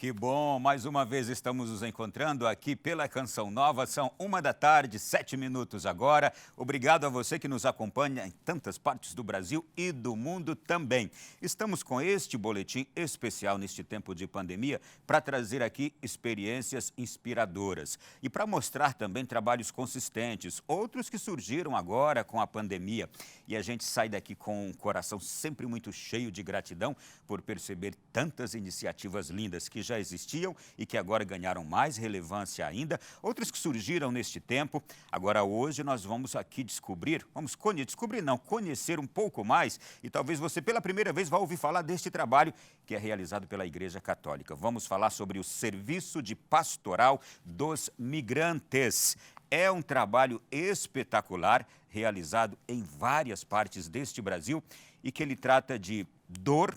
Que bom, mais uma vez estamos nos encontrando aqui pela Canção Nova. São 1 da tarde, 7 minutos agora. Obrigado a você que nos acompanha em tantas partes do Brasil e do mundo também. Estamos com este boletim especial neste tempo de pandemia para trazer aqui experiências inspiradoras e para mostrar também trabalhos consistentes, outros que surgiram agora com a pandemia. E a gente sai daqui com um coração sempre muito cheio de gratidão por perceber tantas iniciativas lindas que já existiam e que agora ganharam mais relevância ainda, outras que surgiram neste tempo. Agora hoje nós vamos aqui conhecer um pouco mais e talvez você pela primeira vez vá ouvir falar deste trabalho que é realizado pela Igreja Católica. Vamos falar sobre o Serviço de Pastoral dos Migrantes. É um trabalho espetacular realizado em várias partes deste Brasil e que ele trata de dor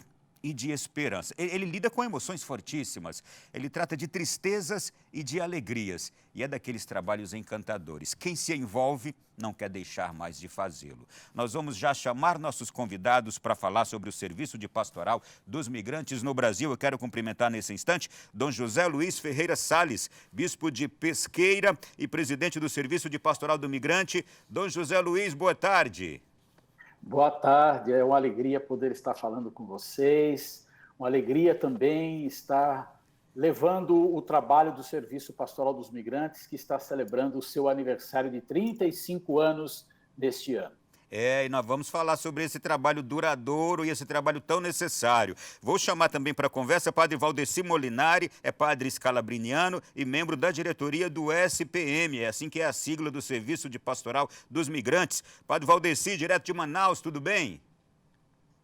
e de esperança. Ele lida com emoções fortíssimas, ele trata de tristezas e de alegrias, e é daqueles trabalhos encantadores. Quem se envolve não quer deixar mais de fazê-lo. Nós vamos já chamar nossos convidados para falar sobre o Serviço de Pastoral dos Migrantes no Brasil. Eu quero cumprimentar nesse instante Dom José Luiz Ferreira Salles, bispo de Pesqueira e presidente do Serviço de Pastoral do Migrante. Dom José Luiz, boa tarde. Boa tarde, é uma alegria poder estar falando com vocês, uma alegria também estar levando o trabalho do Serviço Pastoral dos Migrantes, que está celebrando o seu aniversário de 35 anos neste ano. E nós vamos falar sobre esse trabalho duradouro e esse trabalho tão necessário. Vou chamar também para a conversa Padre Valdeci Molinari, é padre escalabriniano e membro da diretoria do SPM, é assim que é a sigla do Serviço de Pastoral dos Migrantes. Padre Valdeci, direto de Manaus, tudo bem?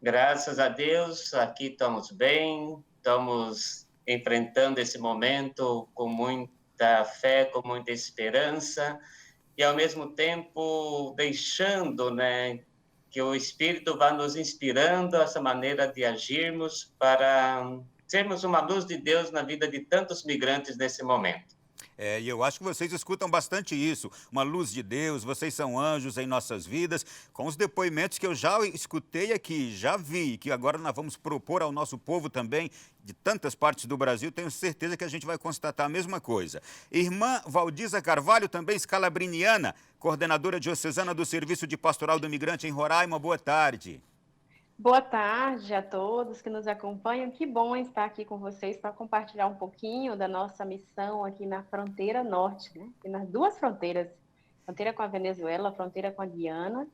Graças a Deus, aqui estamos bem, estamos enfrentando esse momento com muita fé, com muita esperança, e, ao mesmo tempo, deixando, que o Espírito vá nos inspirando essa maneira de agirmos para sermos uma luz de Deus na vida de tantos migrantes nesse momento. E eu acho que vocês escutam bastante isso, uma luz de Deus, vocês são anjos em nossas vidas, com os depoimentos que eu já escutei aqui, já vi, que agora nós vamos propor ao nosso povo também, de tantas partes do Brasil, tenho certeza que a gente vai constatar a mesma coisa. Irmã Valdiza Carvalho, também escalabriniana, coordenadora diocesana do Serviço de Pastoral do Migrante em Roraima, boa tarde. Boa tarde a todos que nos acompanham. Que bom estar aqui com vocês para compartilhar um pouquinho da nossa missão aqui na fronteira norte, e nas duas fronteiras, fronteira com a Venezuela, fronteira com a Guiana,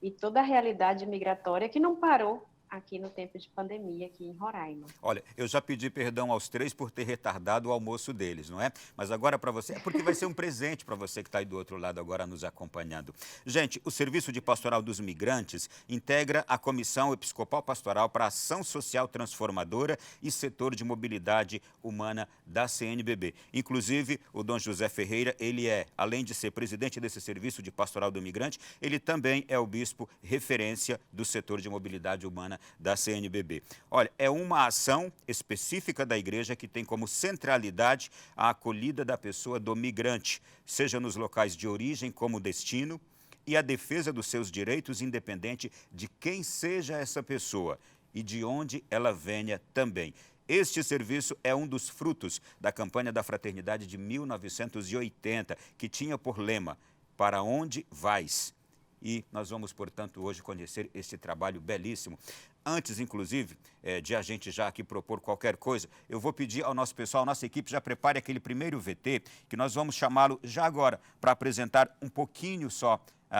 e toda a realidade migratória que não parou aqui no tempo de pandemia, aqui em Roraima. Olha, eu já pedi perdão aos três por ter retardado o almoço deles, não é? Mas agora para você, é porque vai ser um presente para você que está aí do outro lado agora nos acompanhando. Gente, o Serviço de Pastoral dos Migrantes integra a Comissão Episcopal Pastoral para Ação Social Transformadora e Setor de Mobilidade Humana da CNBB. Inclusive, o Dom José Ferreira, ele é, além de ser presidente desse Serviço de Pastoral do Migrante, ele também é o bispo referência do Setor de Mobilidade Humana da CNBB. Olha, é uma ação específica da igreja que tem como centralidade a acolhida da pessoa do migrante, seja nos locais de origem como destino, e a defesa dos seus direitos independente de quem seja essa pessoa e de onde ela venha também. Este serviço é um dos frutos da campanha da Fraternidade de 1980, que tinha por lema, para onde vais? E nós vamos, portanto, hoje conhecer este trabalho belíssimo. Antes, inclusive, de a gente já aqui propor qualquer coisa, eu vou pedir ao nosso pessoal, à nossa equipe, já prepare aquele primeiro VT, que nós vamos chamá-lo já agora, para apresentar um pouquinho só,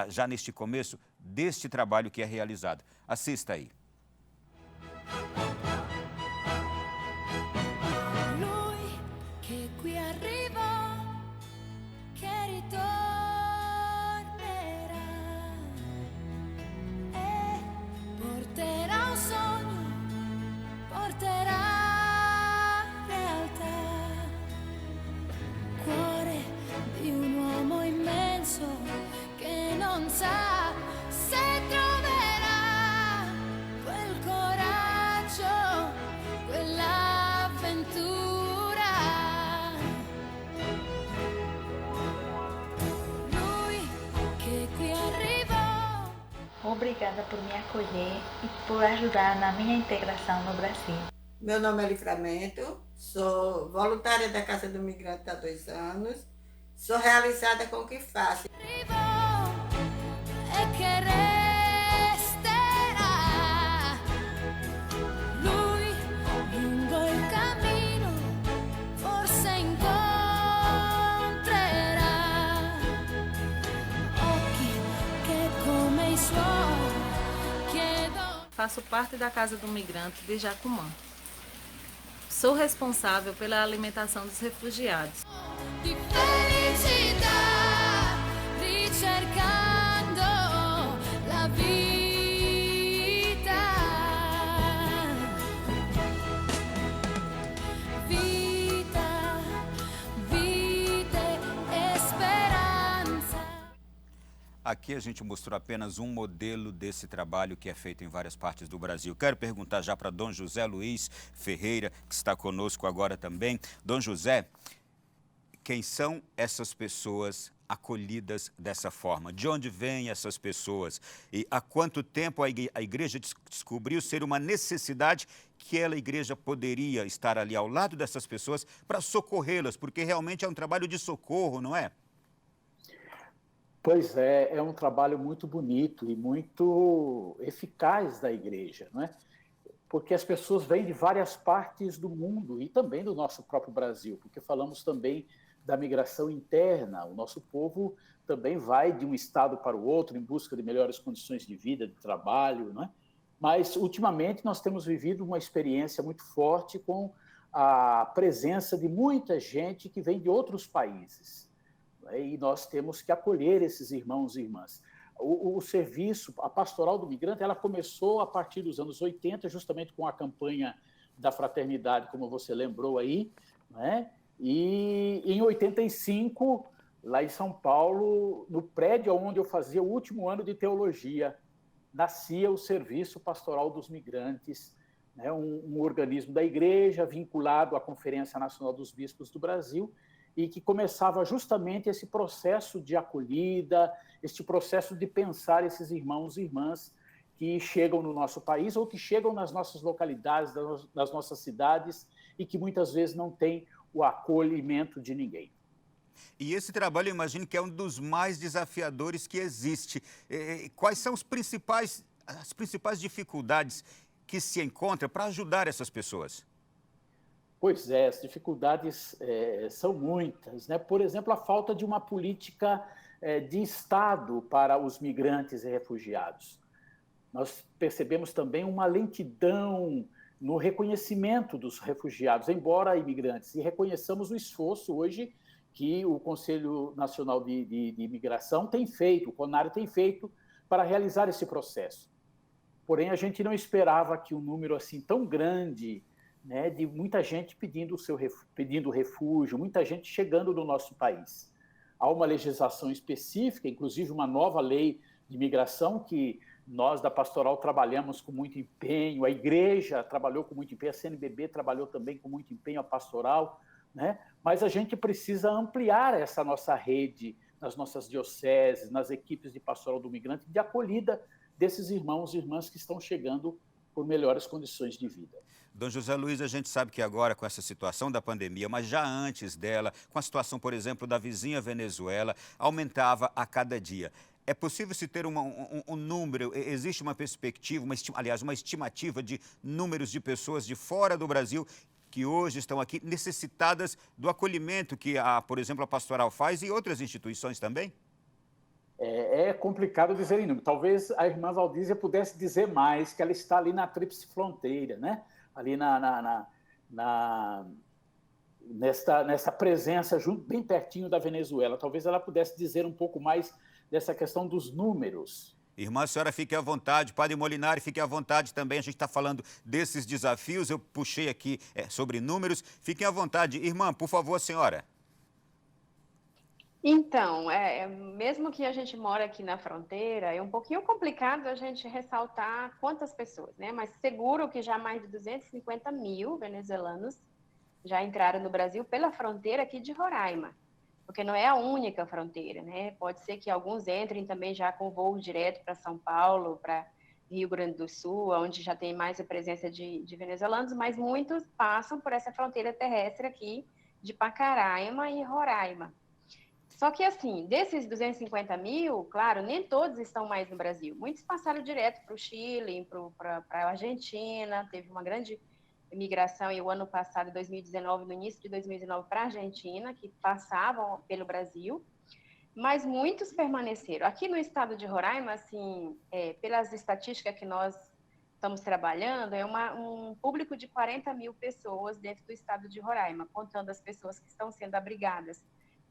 já neste começo, deste trabalho que é realizado. Assista aí. Obrigada por me acolher e por ajudar na minha integração no Brasil. Meu nome é Livramento, sou voluntária da Casa do Migrante há 2 anos, sou realizada com o que faço. Faço parte da Casa do Migrante de Jacumã. Sou responsável pela alimentação dos refugiados. Aqui a gente mostrou apenas um modelo desse trabalho que é feito em várias partes do Brasil. Quero perguntar já para Dom José Luiz Ferreira, que está conosco agora também. Dom José, quem são essas pessoas acolhidas dessa forma? De onde vêm essas pessoas? E há quanto tempo a igreja descobriu ser uma necessidade que a igreja poderia estar ali ao lado dessas pessoas para socorrê-las? Porque realmente é um trabalho de socorro, não é? Pois é um trabalho muito bonito e muito eficaz da igreja, não é? Porque as pessoas vêm de várias partes do mundo e também do nosso próprio Brasil, porque falamos também da migração interna. O nosso povo também vai de um estado para o outro em busca de melhores condições de vida, de trabalho, não é? Mas, ultimamente, nós temos vivido uma experiência muito forte com a presença de muita gente que vem de outros países. E nós temos que acolher esses irmãos e irmãs. O serviço, a Pastoral do Migrante, ela começou a partir dos anos 80, justamente com a campanha da fraternidade, como você lembrou aí, né? E em 85, lá em São Paulo, no prédio onde eu fazia o último ano de teologia, nascia o Serviço Pastoral dos Migrantes, né? Um organismo da igreja vinculado à Conferência Nacional dos Bispos do Brasil, e que começava justamente esse processo de acolhida, este processo de pensar esses irmãos e irmãs que chegam no nosso país ou que chegam nas nossas localidades, nas nossas cidades e que muitas vezes não têm o acolhimento de ninguém. E esse trabalho, eu imagino que é um dos mais desafiadores que existe. Quais são as principais dificuldades que se encontram para ajudar essas pessoas? Pois é, as dificuldades são muitas, né? Por exemplo, a falta de uma política de Estado para os migrantes e refugiados. Nós percebemos também uma lentidão no reconhecimento dos refugiados, embora imigrantes, e reconheçamos o esforço hoje que o Conselho Nacional de Imigração tem feito, o CONAR tem feito, para realizar esse processo. Porém, a gente não esperava que um número assim tão grande, né, de muita gente pedindo refúgio, muita gente chegando no nosso país. Há uma legislação específica, inclusive uma nova lei de imigração que nós da Pastoral trabalhamos com muito empenho, a igreja trabalhou com muito empenho, a CNBB trabalhou também com muito empenho, a Pastoral, né? Mas a gente precisa ampliar essa nossa rede nas nossas dioceses, nas equipes de Pastoral do Migrante, de acolhida desses irmãos e irmãs que estão chegando por melhores condições de vida. Dom José Luiz, a gente sabe que agora com essa situação da pandemia, mas já antes dela, com a situação, por exemplo, da vizinha Venezuela, aumentava a cada dia. É possível se ter um número, existe uma perspectiva, uma estimativa de números de pessoas de fora do Brasil que hoje estão aqui necessitadas do acolhimento que, por exemplo, a Pastoral faz e outras instituições também? É complicado dizer em número. Talvez a irmã Valdísia pudesse dizer mais, que ela está ali na tríplice fronteira, né? Ali nessa presença junto, bem pertinho da Venezuela. Talvez ela pudesse dizer um pouco mais dessa questão dos números. Irmã, a senhora fique à vontade, Padre Molinari, fique à vontade também, a gente está falando desses desafios, eu puxei aqui sobre números, fiquem à vontade. Irmã, por favor, senhora. Então, mesmo que a gente mora aqui na fronteira, é um pouquinho complicado a gente ressaltar quantas pessoas, né? Mas seguro que já mais de 250 mil venezuelanos já entraram no Brasil pela fronteira aqui de Roraima, porque não é a única fronteira, né? Pode ser que alguns entrem também já com voo direto para São Paulo, para Rio Grande do Sul, onde já tem mais a presença de venezuelanos, mas muitos passam por essa fronteira terrestre aqui de Pacaraima e Roraima. Só que, assim, desses 250 mil, claro, nem todos estão mais no Brasil. Muitos passaram direto para o Chile, para a Argentina, teve uma grande imigração, e o ano passado, 2019, no início de 2019, para a Argentina, que passavam pelo Brasil, mas muitos permaneceram. Aqui no estado de Roraima, assim, pelas estatísticas que nós estamos trabalhando, é um público de 40 mil pessoas dentro do estado de Roraima, contando as pessoas que estão sendo abrigadas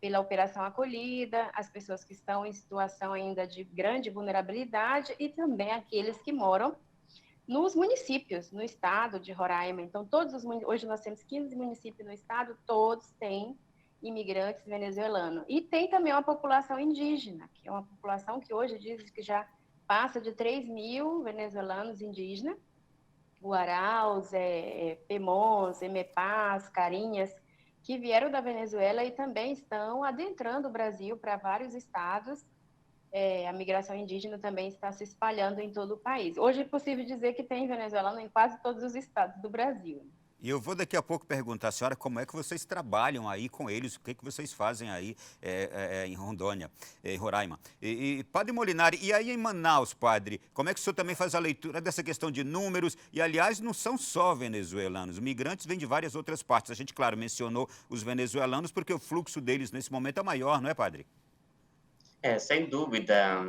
pela Operação Acolhida, as pessoas que estão em situação ainda de grande vulnerabilidade e também aqueles que moram nos municípios, no estado de Roraima. Então, hoje nós temos 15 municípios no estado, todos têm imigrantes venezuelanos. E tem também uma população indígena, que é uma população que hoje diz que já passa de 3 mil venezuelanos indígenas, Guaraus, Pemons, Emepás, Carinhas, que vieram da Venezuela e também estão adentrando o Brasil para vários estados. A migração indígena também está se espalhando em todo o país. Hoje é possível dizer que tem venezuelano em quase todos os estados do Brasil. E eu vou daqui a pouco perguntar à senhora como é que vocês trabalham aí com eles, o que vocês fazem aí em Rondônia, em Roraima. Padre Molinari, e aí em Manaus, padre, como é que o senhor também faz a leitura dessa questão de números? E, aliás, não são só venezuelanos, migrantes vêm de várias outras partes. A gente, claro, mencionou os venezuelanos porque o fluxo deles nesse momento é maior, não é, padre? Sem dúvida.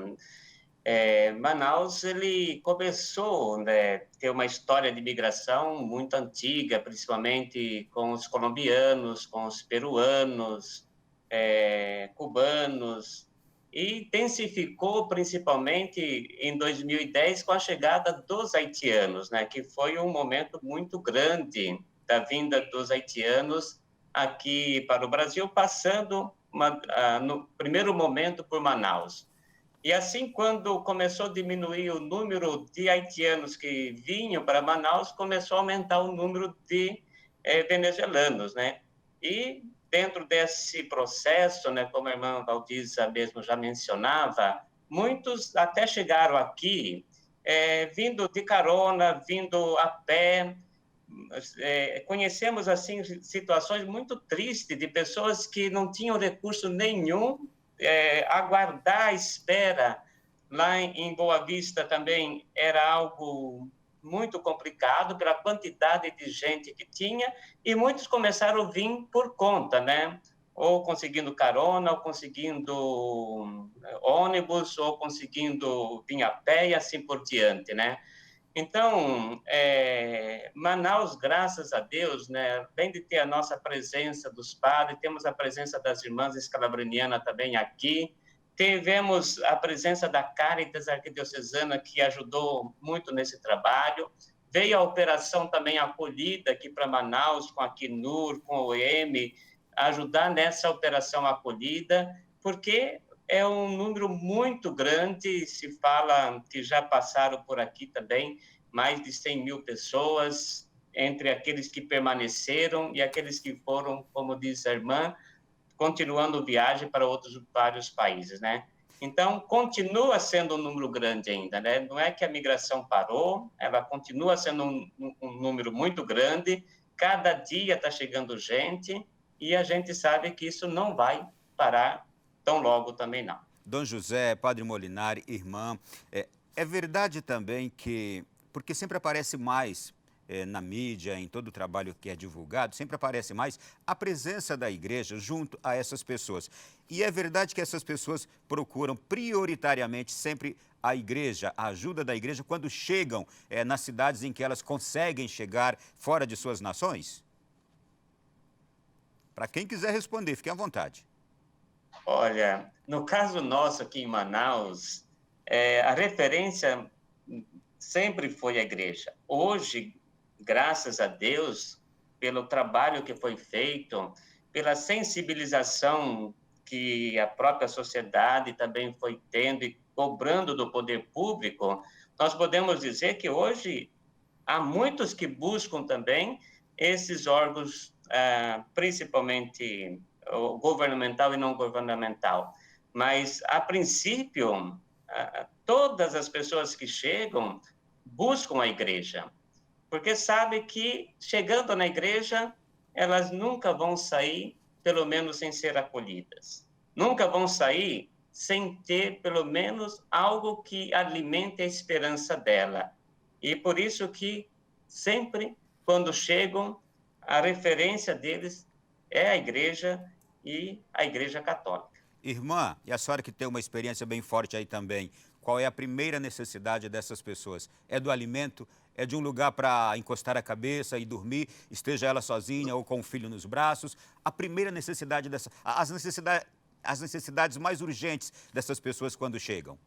Manaus, ele começou, né, ter uma história de migração muito antiga, principalmente com os colombianos, com os peruanos, cubanos, e intensificou principalmente em 2010 com a chegada dos haitianos, né, que foi um momento muito grande da vinda dos haitianos aqui para o Brasil, passando no primeiro momento por Manaus. E assim, quando começou a diminuir o número de haitianos que vinham para Manaus, começou a aumentar o número de venezuelanos, né? E dentro desse processo, né, como a irmã Valdisa mesmo já mencionava, muitos até chegaram aqui vindo de carona, vindo a pé. Conhecemos assim situações muito tristes de pessoas que não tinham recurso nenhum, aguardar a espera lá em Boa Vista também era algo muito complicado pela quantidade de gente que tinha, e muitos começaram a vir por conta, né? Ou conseguindo carona, ou conseguindo ônibus, ou conseguindo vir a pé e assim por diante, né? Então, Manaus, graças a Deus, né, além de ter a nossa presença dos padres, temos a presença das irmãs escalabrinianas também aqui, tivemos a presença da Caritas Arquidiocesana, que ajudou muito nesse trabalho, veio a operação também acolhida aqui para Manaus, com a Acnur, com a OEM, ajudar nessa operação acolhida, porque é um número muito grande, se fala que já passaram por aqui também mais de 100 mil pessoas, entre aqueles que permaneceram e aqueles que foram, como diz a irmã, continuando viagem para outros vários países, né? Então, continua sendo um número grande ainda, né? Não é que a migração parou, ela continua sendo um número muito grande, cada dia está chegando gente, e a gente sabe que isso não vai parar tão logo também não. Dom José, Padre Molinari, irmã, é verdade também que, porque sempre aparece mais na mídia, em todo o trabalho que é divulgado, sempre aparece mais a presença da igreja junto a essas pessoas. E é verdade que essas pessoas procuram prioritariamente sempre a igreja, a ajuda da igreja, quando chegam nas cidades em que elas conseguem chegar fora de suas nações? Para quem quiser responder, fique à vontade. Olha, no caso nosso aqui em Manaus, a referência sempre foi a igreja. Hoje, graças a Deus, pelo trabalho que foi feito, pela sensibilização que a própria sociedade também foi tendo e cobrando do poder público, nós podemos dizer que hoje há muitos que buscam também esses órgãos, principalmente governamental e não governamental. Mas, a princípio, todas as pessoas que chegam buscam a igreja, porque sabe que, chegando na igreja, elas nunca vão sair, pelo menos, sem ser acolhidas. Nunca vão sair sem ter, pelo menos, algo que alimente a esperança dela. E por isso que, sempre, quando chegam, a referência deles é a igreja e a Igreja Católica. Irmã, e a senhora que tem uma experiência bem forte aí também, qual é a primeira necessidade dessas pessoas? É do alimento? É de um lugar para encostar a cabeça e dormir, esteja ela sozinha ou com o filho nos braços? A primeira necessidade as necessidades mais urgentes dessas pessoas quando chegam?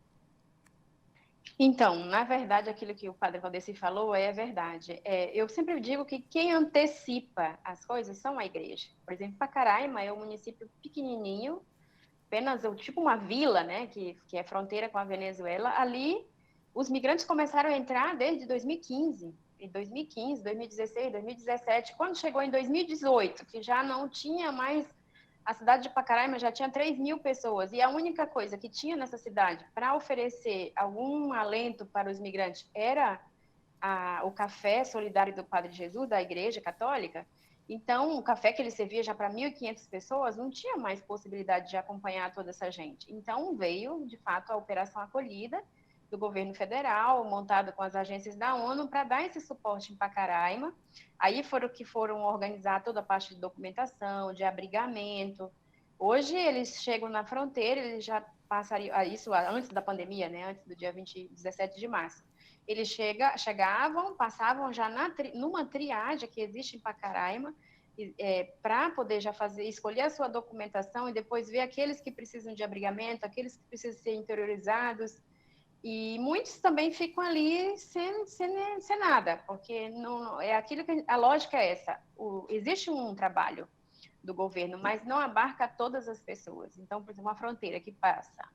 Então, na verdade, aquilo que o padre Valdeci falou é verdade. Eu sempre digo que quem antecipa as coisas são a igreja. Por exemplo, Pacaraima é um município pequenininho, apenas tipo uma vila, né, que é fronteira com a Venezuela. Ali, os migrantes começaram a entrar desde 2015. Em 2015, 2016, 2017. Quando chegou em 2018, que já não tinha mais... A cidade de Pacaraima já tinha 3.000 pessoas, e a única coisa que tinha nessa cidade para oferecer algum alento para os migrantes era o café solidário do Padre Jesus, da Igreja Católica. Então, o café que ele servia já para 1.500 pessoas não tinha mais possibilidade de acompanhar toda essa gente. Então, veio, de fato, a Operação Acolhida do governo federal, montada com as agências da ONU, para dar esse suporte em Pacaraima. Aí foram organizar toda a parte de documentação, de abrigamento. Hoje, eles chegam na fronteira, eles já passariam, isso antes da pandemia, né, antes do dia 17 de março. Eles chegavam, passavam já numa triagem que existe em Pacaraima, para poder já escolher a sua documentação e depois ver aqueles que precisam de abrigamento, aqueles que precisam ser interiorizados. E muitos também ficam ali sem nada, porque não é aquilo que a lógica é essa. Existe um trabalho do governo, mas não abarca todas as pessoas. Então, por exemplo, uma fronteira que passa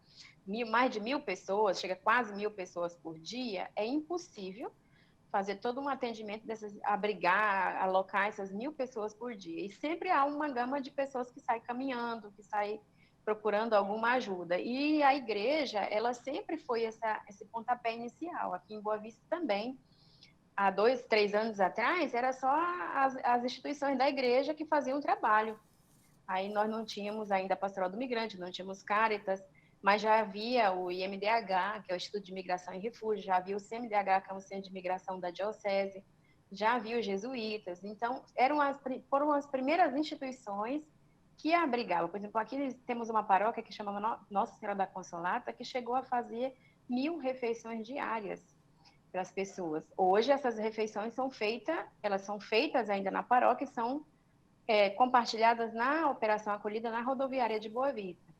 mais de 1.000 pessoas, chega a quase 1.000 pessoas por dia, é impossível fazer todo um atendimento abrigar, alocar essas 1.000 pessoas por dia. E sempre há uma gama de pessoas que saem caminhando, que saem procurando alguma ajuda. E a igreja, ela sempre foi esse pontapé inicial. Aqui em Boa Vista também, há 2, 3 anos atrás, era só as instituições da igreja que faziam o trabalho. Aí nós não tínhamos ainda a Pastoral do Migrante, não tínhamos Caritas, mas já havia o IMDH, que é o Instituto de Migração e Refúgio, já havia o CMDH, que é o Centro de Migração da Diocese, já havia os jesuítas. Então, foram as primeiras instituições que abrigavam. Por exemplo, aqui temos uma paróquia que chama Nossa Senhora da Consolata, que chegou a fazer 1.000 refeições diárias para as pessoas. Hoje, essas refeições elas são feitas ainda na paróquia e são compartilhadas na Operação Acolhida na rodoviária de Boa Vista.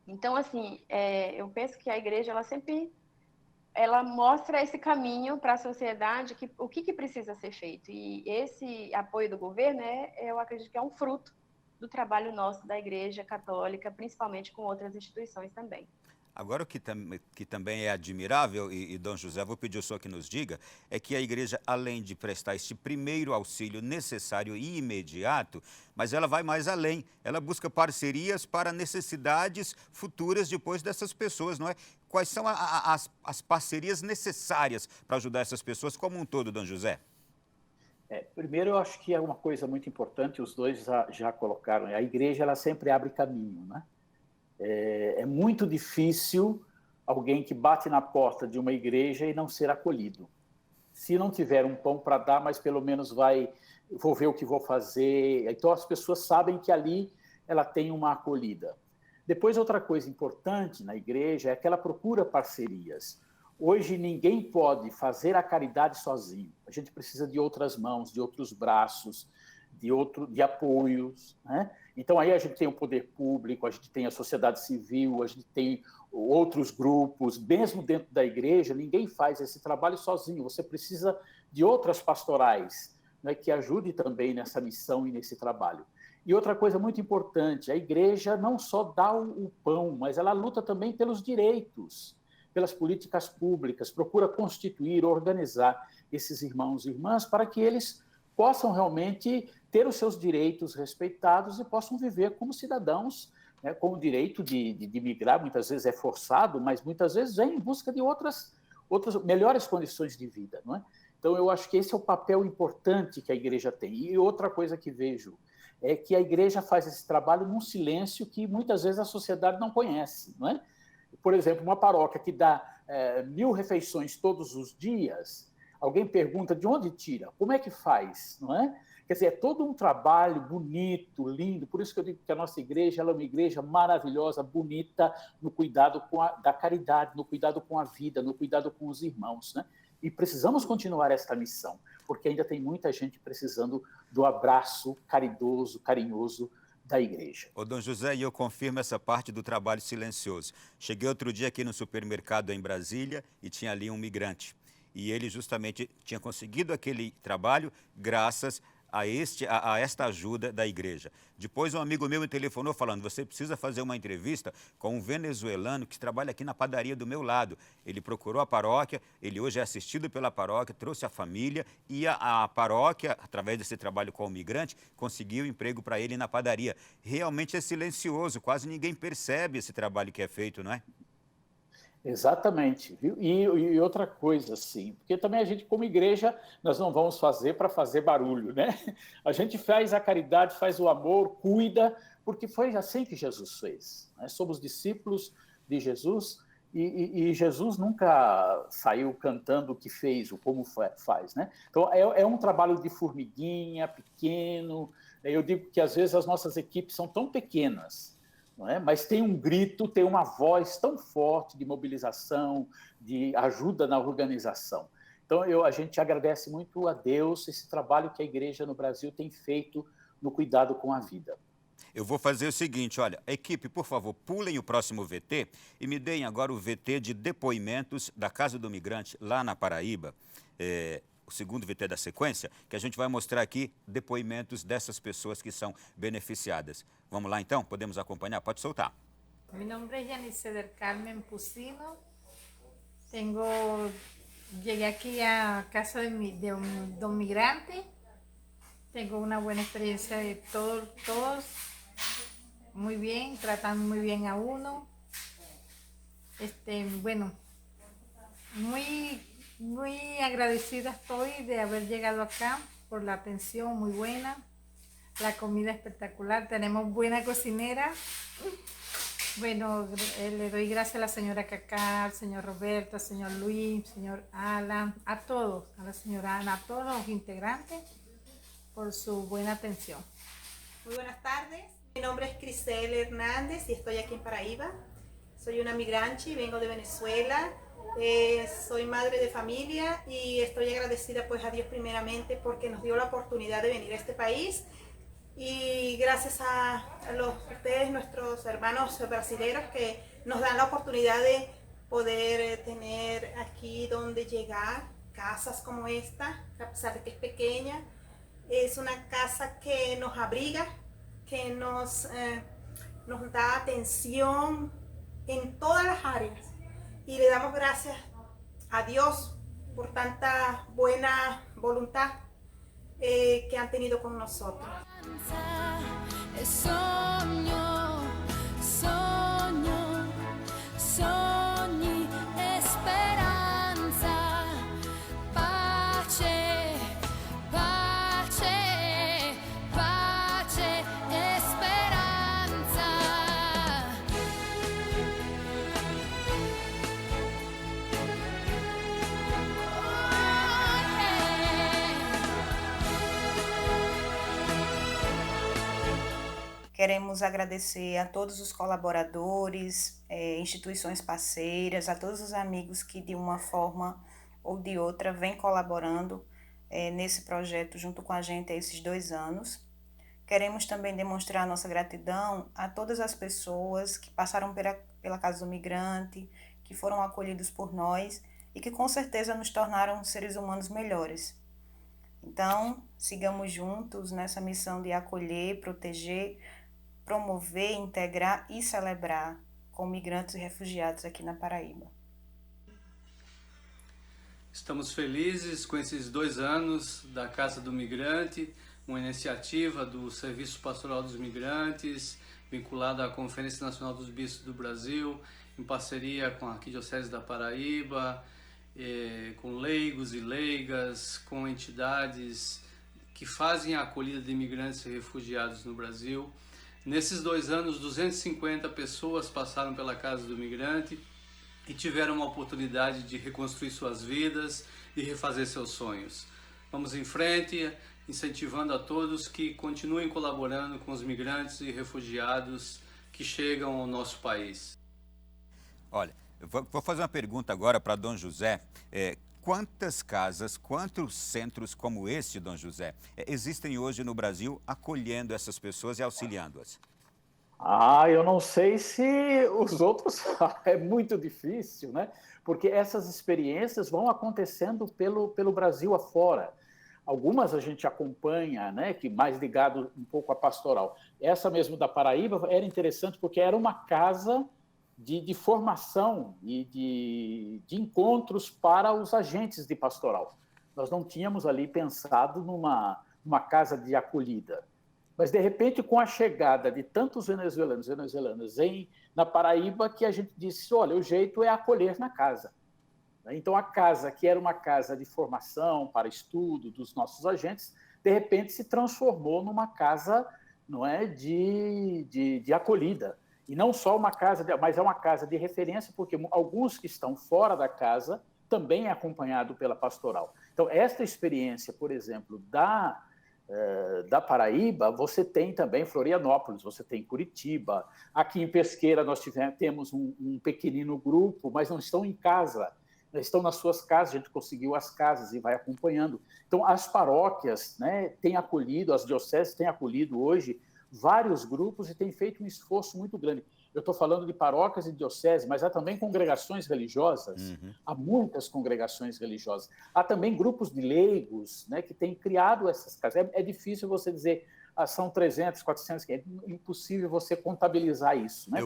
Então, assim, eu penso que a igreja, ela mostra esse caminho para a sociedade, o que precisa ser feito. E esse apoio do governo, eu acredito que é um fruto do trabalho nosso da Igreja Católica, principalmente com outras instituições também. Agora, o que também é admirável, e Dom José, vou pedir o senhor que nos diga, é que a igreja, além de prestar este primeiro auxílio necessário e imediato, mas ela vai mais além. Ela busca parcerias para necessidades futuras depois dessas pessoas, não é? Quais são as parcerias necessárias para ajudar essas pessoas como um todo, Dom José? Primeiro, eu acho que é uma coisa muito importante, os dois já colocaram, a igreja ela sempre abre caminho, né? É muito difícil alguém que bate na porta de uma igreja e não ser acolhido. Se não tiver um pão para dar, mas pelo menos vou ver o que vou fazer. Então, as pessoas sabem que ali ela tem uma acolhida. Depois, outra coisa importante na igreja é que ela procura parcerias. Hoje, ninguém pode fazer a caridade sozinho. A gente precisa de outras mãos, de outros braços, de apoios, né? Então, aí a gente tem o poder público, a gente tem a sociedade civil, a gente tem outros grupos, mesmo dentro da igreja, ninguém faz esse trabalho sozinho, você precisa de outras pastorais, né, que ajudem também nessa missão e nesse trabalho. E outra coisa muito importante, a igreja não só dá o pão, mas ela luta também pelos direitos, pelas políticas públicas, procura constituir, organizar esses irmãos e irmãs para que eles possam realmente ter os seus direitos respeitados e possam viver como cidadãos, né, com o direito de migrar, muitas vezes é forçado, mas muitas vezes vem em busca de outras outras melhores condições de vida, não é? Então, eu acho que esse é o papel importante que a igreja tem. E outra coisa que vejo é que a igreja faz esse trabalho num silêncio que muitas vezes a sociedade não conhece, não é? Por exemplo, uma paróquia que dá 1000 refeições todos os dias, alguém pergunta de onde tira, como é que faz, não é? Quer dizer, é todo um trabalho bonito, lindo, por isso que eu digo que a nossa igreja ela é uma igreja maravilhosa, bonita, no cuidado da caridade, no cuidado com a vida, no cuidado com os irmãos, né? E precisamos continuar esta missão, porque ainda tem muita gente precisando do abraço caridoso, carinhoso da igreja. Ô, Dom José, e eu confirmo essa parte do trabalho silencioso. Cheguei outro dia aqui no supermercado em Brasília e tinha ali um migrante. E ele justamente tinha conseguido aquele trabalho graças a esta ajuda da igreja. Depois um amigo meu me telefonou falando, você precisa fazer uma entrevista com um venezuelano que trabalha aqui na padaria do meu lado. Ele procurou a paróquia, ele hoje é assistido pela paróquia, trouxe a família e a paróquia, através desse trabalho com o migrante, conseguiu emprego para ele na padaria. Realmente é silencioso, quase ninguém percebe esse trabalho que é feito, não é? Exatamente. Viu? E outra coisa, assim, porque também a gente, como igreja, nós não vamos fazer para fazer barulho, né? A gente faz a caridade, faz o amor, cuida, porque foi assim que Jesus fez. Né? Somos discípulos de Jesus e Jesus nunca saiu cantando o que fez, o como faz, né? Então, é um trabalho de formiguinha, pequeno. Eu digo que, às vezes, as nossas equipes são tão pequenas, não é? Mas tem um grito, tem uma voz tão forte de mobilização, de ajuda na organização. Então, a gente agradece muito a Deus esse trabalho que a igreja no Brasil tem feito no cuidado com a vida. Eu vou fazer o seguinte, olha, equipe, por favor, pulem o próximo VT e me deem agora o VT de depoimentos da Casa do Migrante lá na Paraíba, o segundo VT da sequência, que a gente vai mostrar aqui depoimentos dessas pessoas que são beneficiadas. Vamos lá então? Podemos acompanhar? Pode soltar. Mi nombre es Yanice del Carmen Pusino. Llegué aquí a casa de un migrante. Tengo una buena experiencia de todos muy bien, tratan muy bien a uno. Bueno, muy agradecida estoy de haber llegado acá por la atención muy buena, la comida espectacular, tenemos buena cocinera. Bueno, le doy gracias a la señora Cacá, al señor Roberto, al señor Luis, al señor Alan, a todos, a la señora Ana, a todos los integrantes por su buena atención. Muy buenas tardes, mi nombre es Crisel Hernández y estoy aquí en Paraíba. Soy una migrante y vengo de Venezuela. Soy madre de familia y estoy agradecida pues a Dios primeramente porque nos dio la oportunidad de venir a este país y gracias a ustedes, nuestros hermanos brasileños, que nos dan la oportunidad de poder tener aquí donde llegar, casas como esta, a pesar de que es pequeña. Es una casa que nos abriga, que nos da atención en todas las áreas. Y le damos gracias a Dios por tanta buena voluntad que han tenido con nosotros. Sogni, esperanza, pace, pace, pace, esperanza. Queremos agradecer a todos os colaboradores, instituições parceiras, a todos os amigos que de uma forma ou de outra vêm colaborando nesse projeto junto com a gente há esses 2 anos. Queremos também demonstrar nossa gratidão a todas as pessoas que passaram pela Casa do Migrante, que foram acolhidos por nós e que com certeza nos tornaram seres humanos melhores. Então, sigamos juntos nessa missão de acolher, proteger, promover, integrar e celebrar com migrantes e refugiados aqui na Paraíba. Estamos felizes com esses 2 anos da Casa do Migrante, uma iniciativa do Serviço Pastoral dos Migrantes, vinculada à Conferência Nacional dos Bispos do Brasil, em parceria com a Arquidiocese da Paraíba com leigos e leigas, com entidades que fazem a acolhida de imigrantes e refugiados no Brasil. Nesses 2 anos, 250 pessoas passaram pela Casa do Migrante e tiveram uma oportunidade de reconstruir suas vidas e refazer seus sonhos. Vamos em frente, incentivando a todos que continuem colaborando com os migrantes e refugiados que chegam ao nosso país. Olha, eu vou fazer uma pergunta agora para Dom José. Quantas casas, quantos centros como este, Dom José, existem hoje no Brasil acolhendo essas pessoas e auxiliando-as? Eu não sei se os outros... É muito difícil, né? Porque essas experiências vão acontecendo pelo Brasil afora. Algumas a gente acompanha, né, que mais ligado um pouco à pastoral. Essa mesmo da Paraíba era interessante porque era uma casa de formação e de encontros para os agentes de pastoral. Nós não tínhamos ali pensado numa casa de acolhida. Mas, de repente, com a chegada de tantos venezuelanas na Paraíba, que a gente disse, olha, o jeito é acolher na casa. Então, a casa, que era uma casa de formação para estudo dos nossos agentes, de repente se transformou numa casa, não é, de acolhida. E não só uma casa, mas é uma casa de referência, porque alguns que estão fora da casa também é acompanhado pela pastoral. Então, esta experiência, por exemplo, da Paraíba, você tem também Florianópolis, você tem Curitiba. Aqui em Pesqueira nós temos um pequenino grupo, mas não estão em casa. Estão nas suas casas, a gente conseguiu as casas e vai acompanhando. Então, as paróquias, né, têm acolhido, as dioceses têm acolhido hoje vários grupos e têm feito um esforço muito grande. Eu estou falando de paróquias e dioceses, mas há também congregações religiosas, há muitas congregações religiosas. Há também grupos de leigos, né, que têm criado essas casas. É difícil você dizer, são 300, 400, é impossível você contabilizar isso. Né?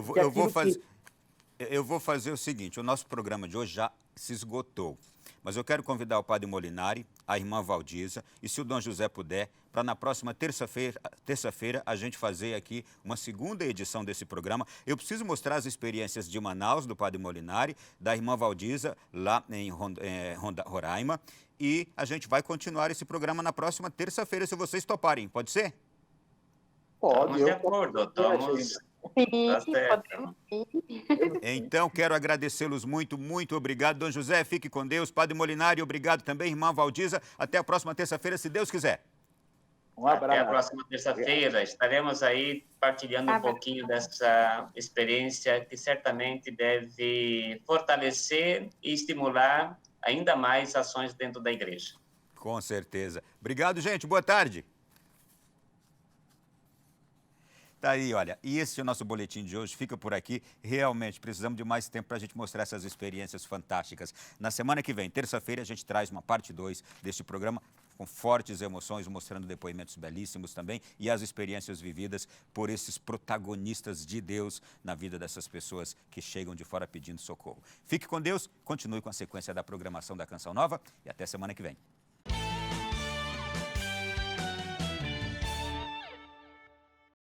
Eu vou fazer o seguinte, o nosso programa de hoje já se esgotou, mas eu quero convidar o Padre Molinari, a irmã Valdiza, e se o Dom José puder, para na próxima terça-feira a gente fazer aqui uma segunda edição desse programa. Eu preciso mostrar as experiências de Manaus, do Padre Molinari, da irmã Valdiza, lá em Roraima, e a gente vai continuar esse programa na próxima terça-feira, se vocês toparem. Pode ser? Pode. Estamos de acordo, estamos... Sim, podemos sim. Então, quero agradecê-los muito, muito obrigado. Dom José, fique com Deus. Padre Molinari, obrigado também. Irmã Valdiza, até a próxima terça-feira, se Deus quiser. Um abraço. Até a próxima terça-feira. Estaremos aí partilhando um pouquinho dessa experiência que certamente deve fortalecer e estimular ainda mais ações dentro da igreja. Com certeza. Obrigado, gente. Boa tarde. Tá aí, olha, e esse é o nosso boletim de hoje, fica por aqui. Realmente, precisamos de mais tempo para a gente mostrar essas experiências fantásticas. Na semana que vem, terça-feira, a gente traz uma parte 2 deste programa, com fortes emoções, mostrando depoimentos belíssimos também e as experiências vividas por esses protagonistas de Deus na vida dessas pessoas que chegam de fora pedindo socorro. Fique com Deus, continue com a sequência da programação da Canção Nova e até semana que vem.